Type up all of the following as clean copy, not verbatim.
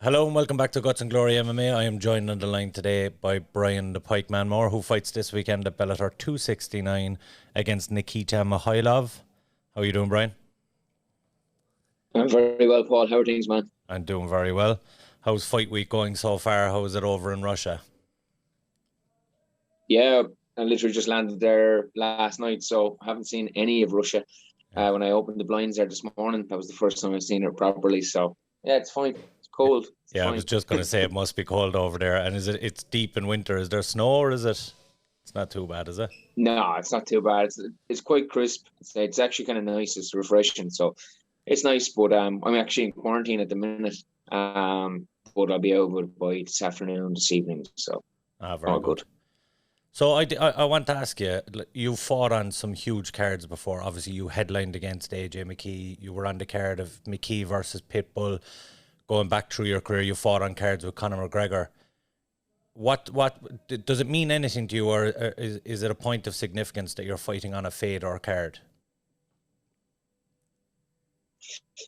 Hello and welcome back to Guts and Glory MMA. I am joined on the line today by Brian The Pikeman Moore, who fights this weekend at Bellator 269 against Nikita Mikhailov. How are you doing, Brian? I'm very well, Paul. How are things, man? I'm doing very well. How's fight week going so far? How is it over in Russia? Yeah, I literally just landed there last night, so I haven't seen any of Russia. When I opened the blinds there this morning, that was the first time I've seen it properly. So yeah, it's fine. It's cold. It's Yeah, fine. I was just going to say it must be cold over there. And it's deep in winter? Is there snow or is it? It's not too bad, is it? No, it's not too bad. It's quite crisp. It's actually kind of nice. It's refreshing. So it's nice. But I'm actually in quarantine at the minute. But I'll be over by this afternoon, this evening. So very all good. So I want to ask you, you've fought on some huge cards before. Obviously, you headlined against AJ McKee. You were on the card of McKee versus Pitbull. Going back through your career, you fought on cards with Conor McGregor. What does it mean anything to you, or is it a point of significance that you're fighting on a Fedor card?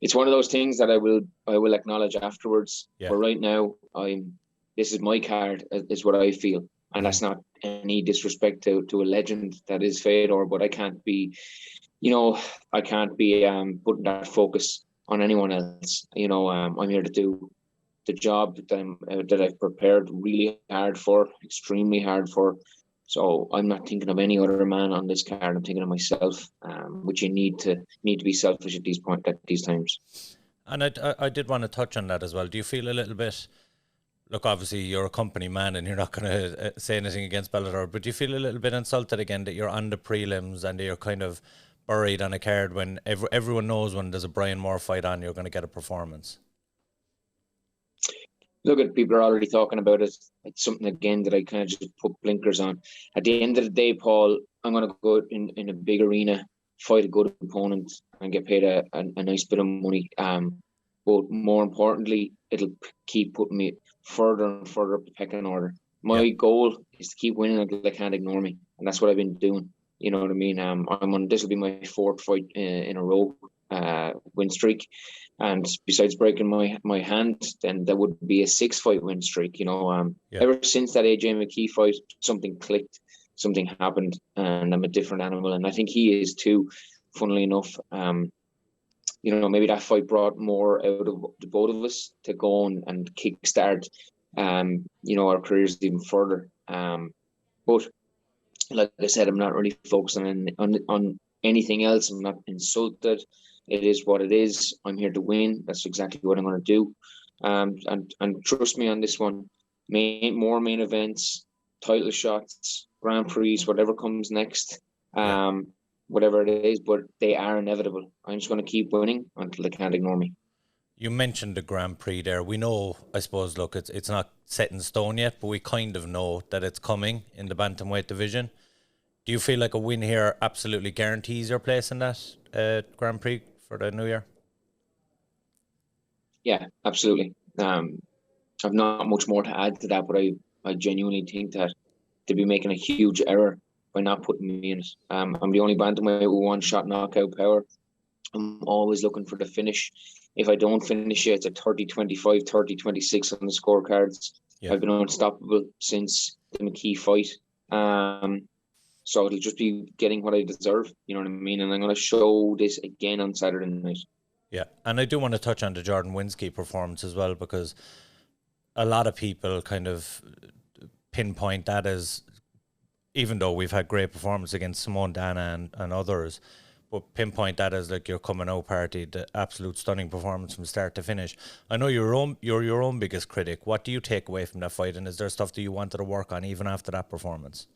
It's one of those things that I will acknowledge afterwards. Yeah. But right now, this is my card, is what I feel. And that's not any disrespect to a legend that is Fedor, but I can't be putting that focus on anyone else. I'm here to do the job that I've prepared really hard for, extremely hard for. So I'm not thinking of any other man on this card. I'm thinking of myself, which you need to be selfish at these times. And I did want to touch on that as well. Do you feel a little bit? Look, obviously you're a company man and you're not going to say anything against Bellator, but do you feel a little bit insulted again that you're on the prelims and you're kind of buried on a card when everyone knows when there's a Brian Moore fight on, you're going to get a performance? Look, at people are already talking about it. It's something, again, that I kind of just put blinkers on. At the end of the day, Paul, I'm going to go in a big arena, fight a good opponent, and get paid a nice bit of money. But more importantly, it'll keep putting me further and further up the pecking order. My goal is to keep winning until they can't ignore me, and that's what I've been doing. You know what I mean? This will be my fourth fight in a row win streak, and besides breaking my hand, then there would be a 6-fight win streak. Ever since that AJ McKee fight, something clicked, something happened, and I'm a different animal, and I think he is too. Funnily enough, maybe that fight brought more out of the both of us to go on and kickstart, our careers even further. But like I said, I'm not really focusing on anything else. I'm not insulted. It is what it is. I'm here to win. That's exactly what I'm going to do. And trust me on this one. More main events, title shots, Grand Prix, whatever comes next. Whatever it is, but they are inevitable. I'm just going to keep winning until they can't ignore me. You mentioned the Grand Prix there. We know, I suppose, look, it's not set in stone yet, but we kind of know that it's coming in the bantamweight division. Do you feel like a win here absolutely guarantees your place in that Grand Prix for the new year? Yeah, absolutely. I've not much more to add to that, but I genuinely think that they'd be making a huge error by not putting me in it. I'm the only bantamweight with one-shot knockout power. I'm always looking for the finish. If I don't finish it, it's a 30-25, 30-26 on the scorecards. Yeah. I've been unstoppable since the McKee fight. So it'll just be getting what I deserve, you know what I mean? And I'm going to show this again on Saturday night. Yeah, and I do want to touch on the Jordan Winsky performance as well, because a lot of people kind of pinpoint that as, even though we've had great performance against Simone Dana and others, but pinpoint that as like your coming out party, the absolute stunning performance from start to finish. I know you're your own biggest critic. What do you take away from that fight, and is there stuff that you wanted to work on even after that performance?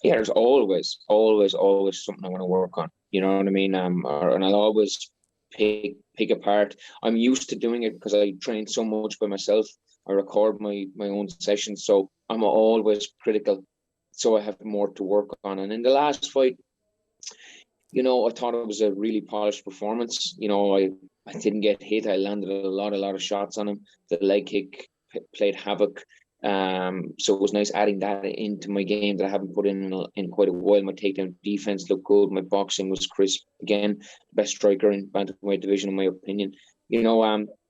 Yeah, there's always something I want to work on. You know what I mean? And I'll always pick apart. I'm used to doing it because I train so much by myself. I record my own sessions, so I'm always critical. So I have more to work on. And in the last fight, I thought it was a really polished performance. I didn't get hit. I landed a lot of shots on him. The leg kick played havoc. So it was nice adding that into my game that I haven't put in quite a while. My takedown defense looked good. My boxing was crisp. Again, best striker in bantamweight division, in my opinion.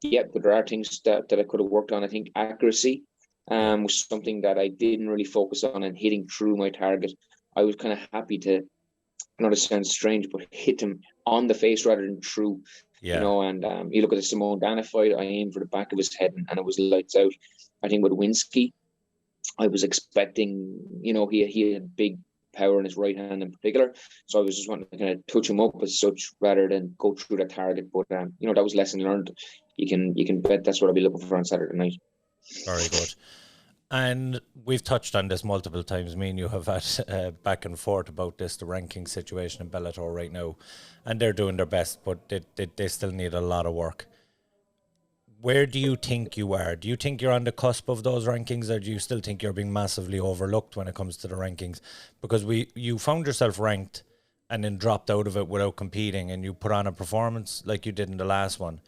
yeah, but there are things that I could have worked on. I think accuracy was something that I didn't really focus on, and hitting through my target. I was kind of happy to, not to sound strange, but hit him on the face rather than through. Yeah. You know, and you look at the Simone Dana fight, I aimed for the back of his head and it was lights out. I think with Winsky, I was expecting, you know, he had big power in his right hand in particular. So I was just wanting to kind of touch him up as such rather than go through the target. But, you know, that was lesson learned. You can bet that's what I'll be looking for on Saturday night. Very good. And we've touched on this multiple times. Me and you have had back and forth about this, the ranking situation in Bellator right now. And they're doing their best, but they still need a lot of work. Where do you think you are? Do you think you're on the cusp of those rankings, or do you still think you're being massively overlooked when it comes to the rankings? Because you found yourself ranked and then dropped out of it without competing, and you put on a performance like you did in the last one.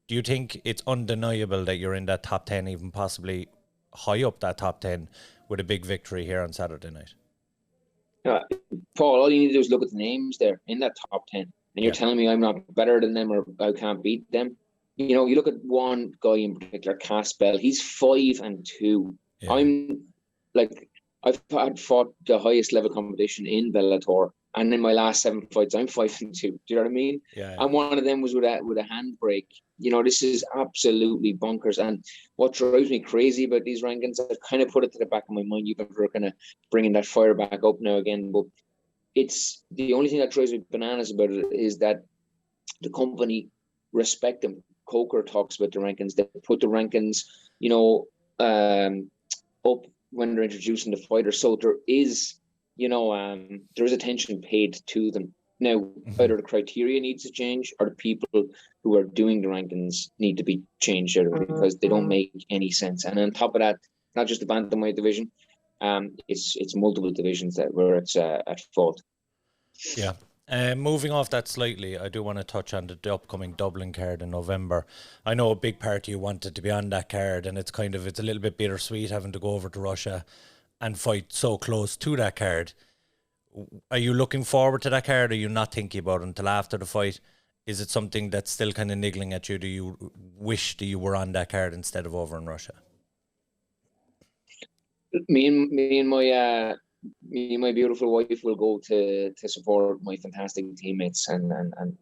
Do you think it's undeniable that you're in that top 10, even possibly high up that top 10 with a big victory here on Saturday night? Paul, all you need to do is look at the names there in that top 10, and you're telling me I'm not better than them or I can't beat them. You know, you look at one guy in particular, Caspel, he's 5-2. Yeah. I'm like, I've fought the highest level competition in Bellator, and in my last 7 fights, I'm 5-2. Do you know what I mean? Yeah. And one of them was with a handbrake. You know, this is absolutely bonkers. And what drives me crazy about these rankings, I've kind of put it to the back of my mind. You guys are kind of bringing that fire back up now again. But it's the only thing that drives me bananas about it is that the company respect them. Coker talks about the rankings. They put the rankings, you know, up when they're introducing the fighters. So there is, you know, there is attention paid to them. Now, either the criteria needs to change or the people who are doing the rankings need to be changed because they don't make any sense. And on top of that, not just the bantamweight division, it's multiple divisions where it's at fault. Yeah. Moving off that slightly, I do want to touch on the upcoming Dublin card in November. I know a big part of you wanted to be on that card, and it's a little bit bittersweet having to go over to Russia and fight so close to that card. Are you looking forward to that card, or are you not thinking about it until after the fight? Is it something that's still kind of niggling at you? Do you wish that you were on that card instead of over in Russia? Me and my beautiful wife will go to support my fantastic teammates and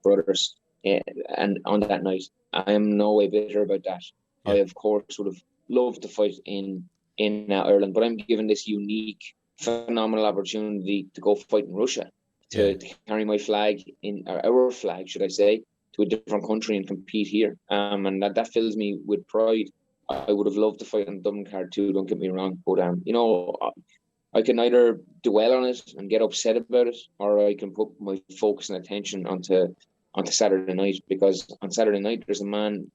brothers. And on that night, I am no way bitter about that. Yeah. I, of course, would have loved to fight in Ireland, but I'm given this unique, phenomenal opportunity to go fight in Russia, to carry my flag, our flag, should I say, to a different country and compete here. And that fills me with pride. I would have loved to fight on the Dublin card too, don't get me wrong. But, you know, I can either dwell on it and get upset about it, or I can put my focus and attention onto Saturday night, because on Saturday night there's a man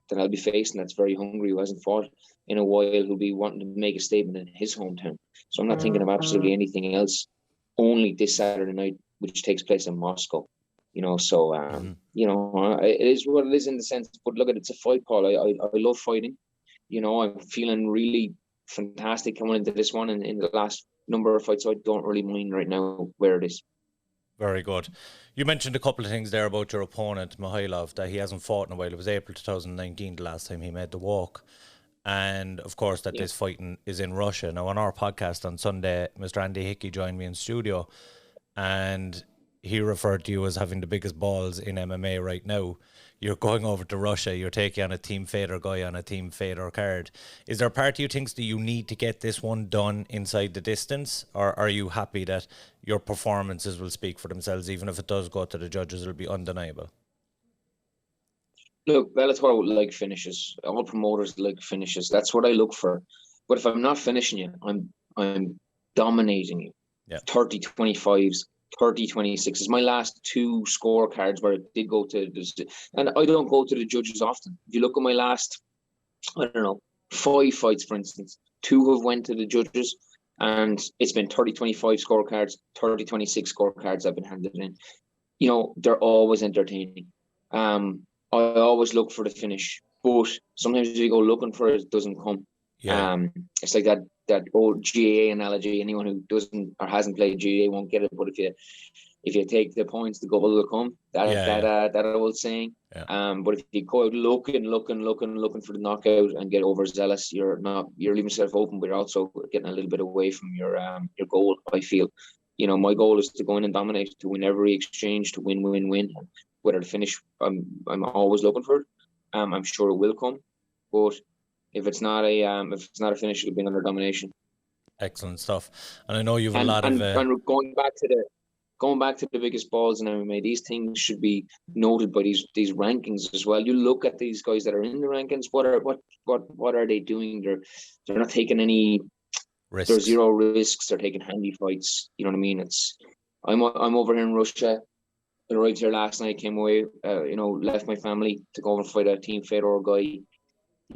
that I'll be facing that's very hungry, who hasn't fought in a while, who'll be wanting to make a statement in his hometown. So I'm not thinking of absolutely anything else, only this Saturday night, which takes place in Moscow. You know, so you know, it is what it is in the sense. But look, it's a fight, Paul. I love fighting. You know, I'm feeling really fantastic coming into this one in the last number of fights, so I don't really mind right now where it is. Very good. You mentioned a couple of things there about your opponent, Mihailov, that he hasn't fought in a while. It was April 2019 the last time he made the walk. And, of course, that this fighting is in Russia. Now, on our podcast on Sunday, Mr. Andy Hickey joined me in studio, and he referred to you as having the biggest balls in MMA right now. You're going over to Russia, you're taking on a Team Fedor guy on a Team Fedor card. Is there a part of you thinks that you need to get this one done inside the distance, or are you happy that your performances will speak for themselves, even if it does go to the judges, it'll be undeniable? Look, Bellator like finishes. All promoters like finishes. That's what I look for. But if I'm not finishing you, I'm dominating you. Yeah. 30-25s. 30-26 is my last 2 scorecards where I did go to this, and I don't go to the judges often. If you look at my last, I don't know, 5 fights, for instance, 2 have went to the judges, and it's been 30-25 scorecards, 30-26 scorecards I've been handed in. You know, they're always entertaining. I always look for the finish, but sometimes if you go looking for it, it doesn't come. Yeah. It's like that old GAA analogy. Anyone who doesn't or hasn't played GAA won't get it. But if you take the points, the goal will come. That old saying. Yeah. But if you go out looking for the knockout and get overzealous, you're leaving yourself open, but you're also getting a little bit away from your goal. I feel, my goal is to go in and dominate, to win every exchange, to win. Whether to finish, I'm always looking for it. I'm sure it will come, but if it's not a finish, it'll be under domination. Excellent stuff. And I know you've a lot of going back to the biggest balls in MMA, these things should be noted by these rankings as well. You look at these guys that are in the rankings. What are they doing? They're not taking any risks. There's zero risks. They're taking handy fights. You know what I mean? I'm over here in Russia. I arrived here last night. Came away. Left my family to go over and fight a Team Fedor guy.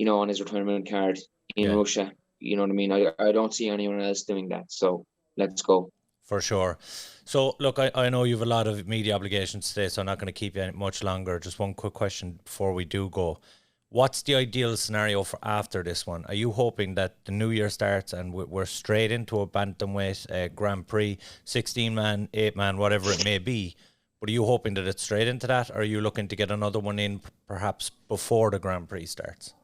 On his retirement card in Russia. You know what I mean? I don't see anyone else doing that. So let's go. For sure. So, look, I know you have a lot of media obligations today, so I'm not going to keep you much longer. Just one quick question before we do go. What's the ideal scenario for after this one? Are you hoping that the new year starts and we're straight into a bantamweight Grand Prix, 16-man, 8-man, whatever it may be? But are you hoping that it's straight into that, or are you looking to get another one in perhaps before the Grand Prix starts?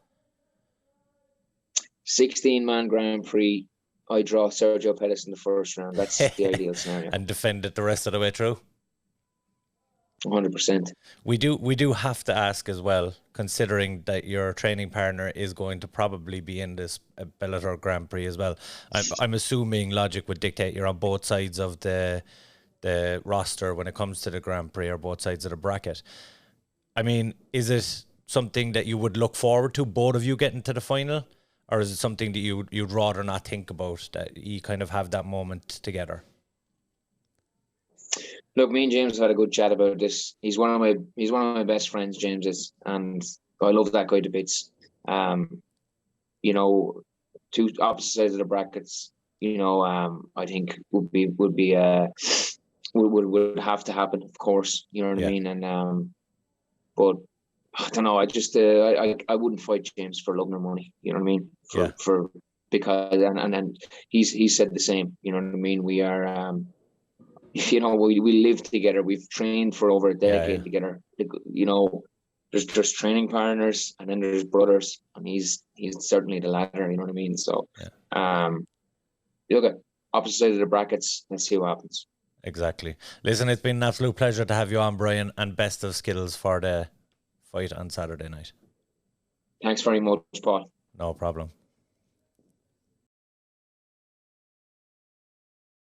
16-man Grand Prix. I draw Sergio Pettis in the first round. That's the ideal scenario. And defend it the rest of the way through? 100%. We do have to ask as well, considering that your training partner is going to probably be in this Bellator Grand Prix as well. I'm assuming logic would dictate you're on both sides of the roster when it comes to the Grand Prix, or both sides of the bracket. I mean, is it something that you would look forward to, both of you getting to the final? Or is it something that you'd rather not think about, that you kind of have that moment together? Look, me and James had a good chat about this. He's one of my best friends, James is, and I love that guy to bits. Two opposite sides of the brackets. I think would have to happen, of course. You know what I mean? And but I don't know. I just I wouldn't fight James for love nor money. You know what I mean? Because and he said the same. You know what I mean? We are we live together. We've trained for over a decade together. There's training partners, and then there's brothers, and he's certainly the latter. You know what I mean? So look at opposite side of the brackets. Let's see what happens. Exactly. Listen, it's been an absolute pleasure to have you on, Brian, and best of skills for the fight on Saturday night. Thanks very much, Paul. No problem.